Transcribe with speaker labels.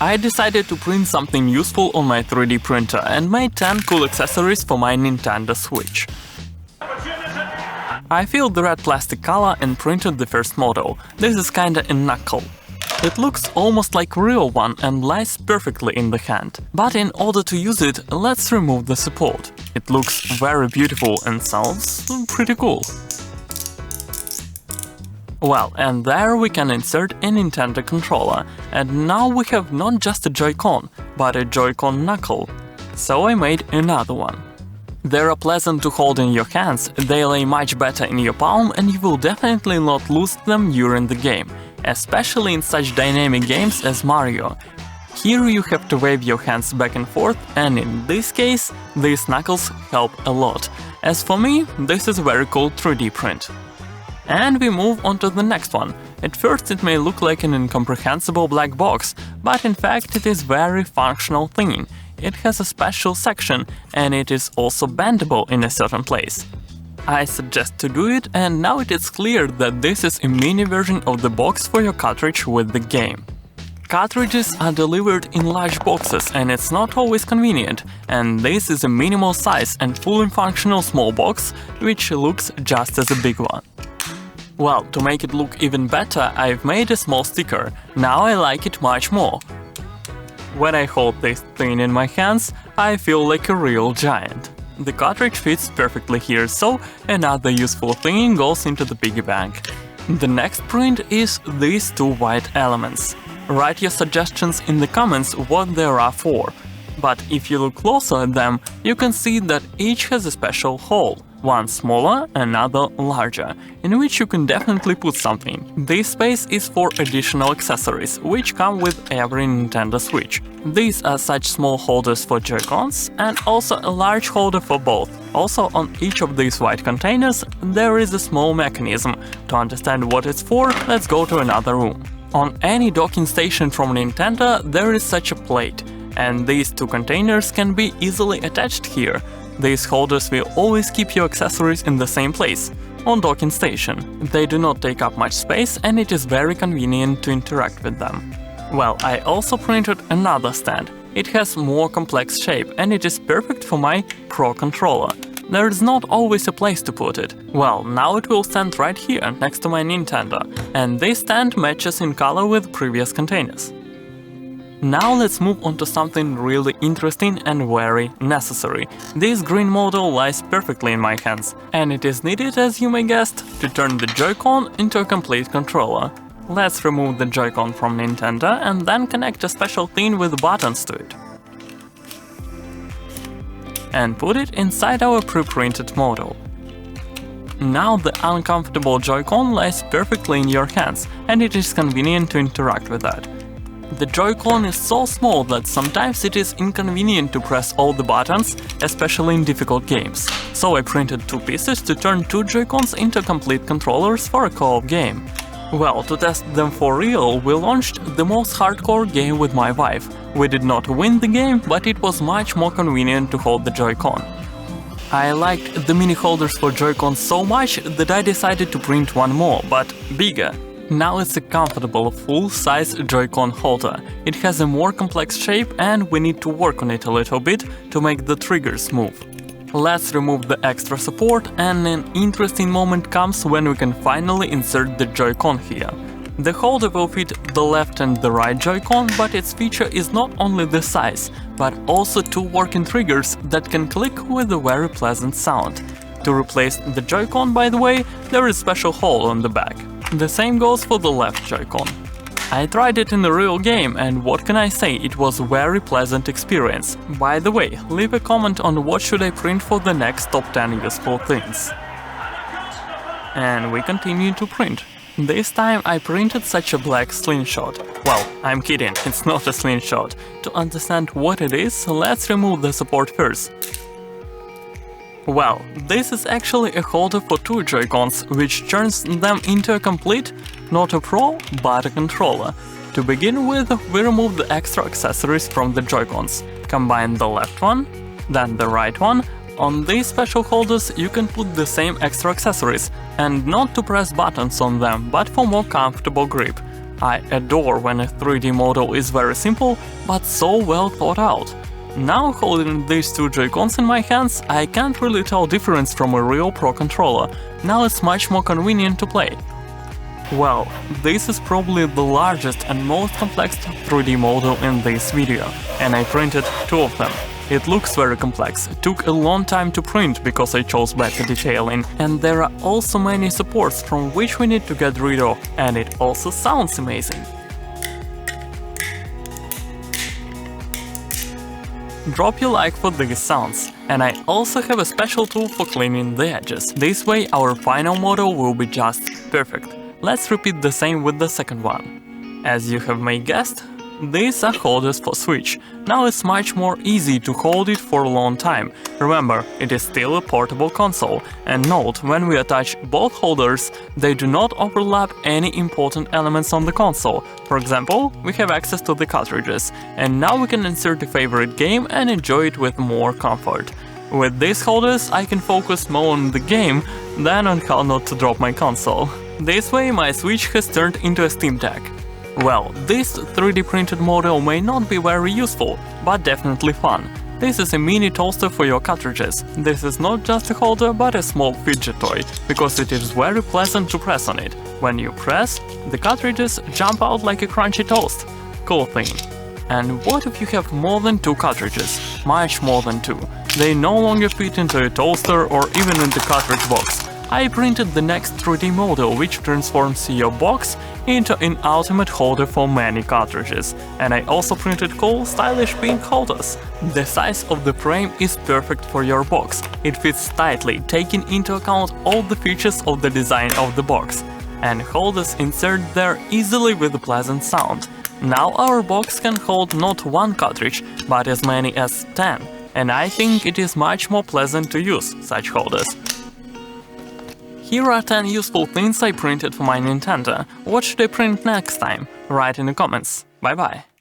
Speaker 1: I decided to print something useful on my 3D printer and made 10 cool accessories for my Nintendo Switch. I filled the red plastic color and printed the first model. This is kinda a knuckle. It looks almost like a real one and lies perfectly in the hand. But in order to use it, let's remove the support. It looks very beautiful and sounds pretty cool. Well, and there we can insert a Nintendo controller, and now we have not just a Joy-Con, but a Joy-Con knuckle. So I made another one. They are pleasant to hold in your hands, they lay much better in your palm, and you will definitely not lose them during the game, especially in such dynamic games as Mario. Here you have to wave your hands back and forth, and in this case, these knuckles help a lot. As for me, this is a very cool 3D print. And we move on to the next one. At first it may look like an incomprehensible black box, but in fact it is very functional thing. It has a special section, and it is also bendable in a certain place. I suggest to do it, and now it is clear that this is a mini version of the box for your cartridge with the game. Cartridges are delivered in large boxes, and it's not always convenient, and this is a minimal size and fully functional small box, which looks just as a big one. Well, to make it look even better, I've made a small sticker. Now I like it much more. When I hold this thing in my hands, I feel like a real giant. The cartridge fits perfectly here, so another useful thing goes into the piggy bank. The next print is these two white elements. Write your suggestions in the comments what they are for. But if you look closer at them, you can see that each has a special hole. One smaller, another larger, in which you can definitely put something. This space is for additional accessories, which come with every Nintendo Switch. These are such small holders for Joy-Cons, and also a large holder for both. Also on each of these white containers there is a small mechanism. To understand what it's for, let's go to another room. On any docking station from Nintendo there is such a plate, and these two containers can be easily attached here. These holders will always keep your accessories in the same place, on docking station. They do not take up much space, and it is very convenient to interact with them. Well, I also printed another stand. It has more complex shape, and it is perfect for my Pro controller. There is not always a place to put it. Well, now it will stand right here, next to my Nintendo, and this stand matches in color with previous containers. Now let's move on to something really interesting and very necessary. This green model lies perfectly in my hands, and it is needed, as you may guess, to turn the Joy-Con into a complete controller. Let's remove the Joy-Con from Nintendo and then connect a special thing with buttons to it. And put it inside our pre-printed model. Now the uncomfortable Joy-Con lies perfectly in your hands, and it is convenient to interact with that. The Joy-Con is so small that sometimes it is inconvenient to press all the buttons, especially in difficult games. So I printed two pieces to turn two Joy-Cons into complete controllers for a co-op game. Well, to test them for real, we launched the most hardcore game with my wife. We did not win the game, but it was much more convenient to hold the Joy-Con. I liked the mini holders for Joy-Con so much that I decided to print one more, but bigger. Now it's a comfortable full-size Joy-Con holder. It has a more complex shape, and we need to work on it a little bit to make the triggers move. Let's remove the extra support, and an interesting moment comes when we can finally insert the Joy-Con here. The holder will fit the left and the right Joy-Con, but its feature is not only the size, but also two working triggers that can click with a very pleasant sound. To replace the Joy-Con, by the way, there is a special hole on the back. The same goes for the left Joy-Con. I tried it in a real game, and what can I say, it was a very pleasant experience. By the way, leave a comment on what should I print for the next top 10 useful things. And we continue to print. This time I printed such a black slingshot. Well, I'm kidding, it's not a slingshot. To understand what it is, let's remove the support first. Well, this is actually a holder for two Joy-Cons, which turns them into a complete, not a Pro, but a controller. To begin with, we remove the extra accessories from the Joy-Cons. Combine the left one, then the right one. On these special holders you can put the same extra accessories, and not to press buttons on them, but for more comfortable grip. I adore when a 3D model is very simple, but so well thought out. Now holding these two Joy-Cons in my hands, I can't really tell difference from a real Pro controller. Now it's much more convenient to play. Well, this is probably the largest and most complex 3D model in this video, and I printed two of them. It looks very complex, it took a long time to print because I chose better detailing, and there are also many supports from which we need to get rid of, and it also sounds amazing. Drop your like for these sounds, and I also have a special tool for cleaning the edges. This way our final model will be just perfect. Let's repeat the same with the second one. As you have may guessed, these are holders for Switch. Now it's much more easy to hold it for a long time. Remember, it is still a portable console, and note, when we attach both holders, they do not overlap any important elements on the console. For example, we have access to the cartridges, and now we can insert a favorite game and enjoy it with more comfort. With these holders, I can focus more on the game than on how not to drop my console. This way, my Switch has turned into a Steam Deck. Well, this 3D printed model may not be very useful, but definitely fun. This is a mini toaster for your cartridges. This is not just a holder, but a small fidget toy, because it is very pleasant to press on it. When you press, the cartridges jump out like a crunchy toast. Cool thing. And what if you have more than two cartridges? Much more than two. They no longer fit into a toaster or even in the cartridge box. I printed the next 3D model, which transforms your box into an ultimate holder for many cartridges. And I also printed cool, stylish pink holders. The size of the frame is perfect for your box. It fits tightly, taking into account all the features of the design of the box. And holders insert there easily with a pleasant sound. Now our box can hold not one cartridge, but as many as 10. And I think it is much more pleasant to use such holders. Here are 10 useful things I printed for my Nintendo. What should I print next time? Write in the comments. Bye bye.